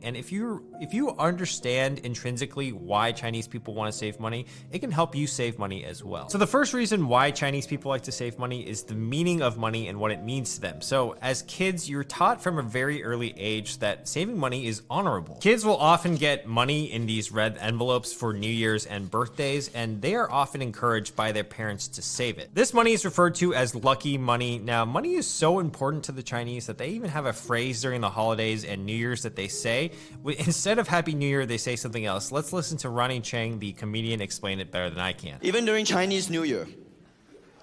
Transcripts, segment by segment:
And if you understand intrinsically why Chinese people want to save money, it can help you save money as well. So the first reason why Chinese people like to save money is the meaning of money and what it means to them. So as kids, you're taught from a very early age that saving money is honorable. Kids will often get money in these red envelopes for New Year's and birthdays, and they are often encouraged by their parents to save it. This money is referred to as lucky money. Now, money is so important to the Chinese that they even have a phrase during the holidays and New Year's that they say. Instead of Happy New Year, they say something else. Let's listen to Ronnie Chang, the comedian, explain it better than I can. Even during Chinese New Year,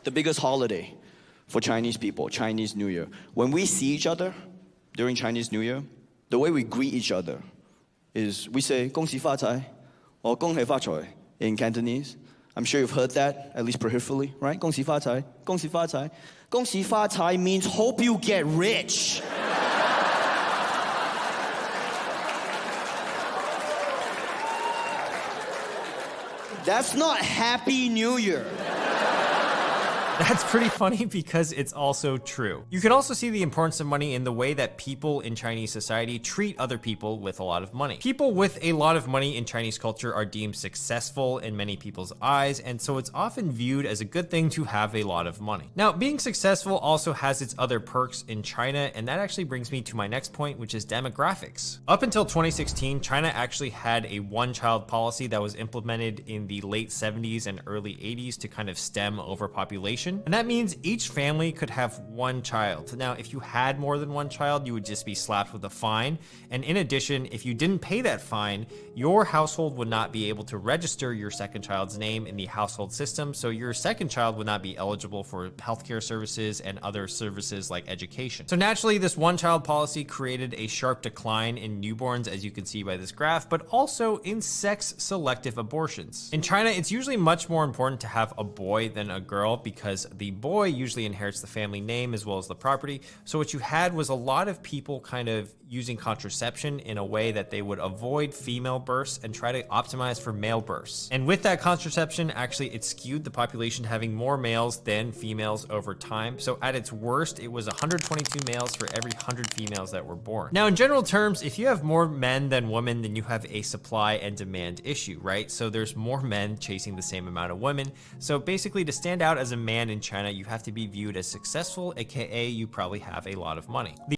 the biggest holiday for Chinese people, Chinese New Year, when we see each other during Chinese New Year, the way we greet each other is we say 恭喜发财 or 恭喜发财 in Cantonese. I'm sure you've heard that, at least prehearfully, right? 恭喜发财, 恭喜发财. 恭喜发财 means hope you get rich. That's not Happy New Year. That's pretty funny because it's also true. You can also see the importance of money in the way that people in Chinese society treat other people with a lot of money. People with a lot of money in Chinese culture are deemed successful in many people's eyes, and so it's often viewed as a good thing to have a lot of money. Now, being successful also has its other perks in China, and that actually brings me to my next point, which is demographics. Up until 2016, China actually had a one-child policy that was implemented in the late 70s and early 80s to kind of stem overpopulation. And that means each family could have one child. Now, if you had more than one child, you would just be slapped with a fine. And in addition, if you didn't pay that fine, your household would not be able to register your second child's name in the household system. So your second child would not be eligible for healthcare services and other services like education. So naturally, this one-child policy created a sharp decline in newborns, as you can see by this graph, but also in sex-selective abortions. In China, it's usually much more important to have a boy than a girl because the boy usually inherits the family name as well as the property. So what you had was a lot of people kind of using contraception in a way that they would avoid female births and try to optimize for male births. And with that contraception, actually it skewed the population having more males than females over time. So at its worst, it was 122 males for every 100 females that were born. Now, in general terms, if you have more men than women, then you have a supply and demand issue, right? So there's more men chasing the same amount of women. So basically, to stand out as a man in China, you have to be viewed as successful, aka you probably have a lot of money.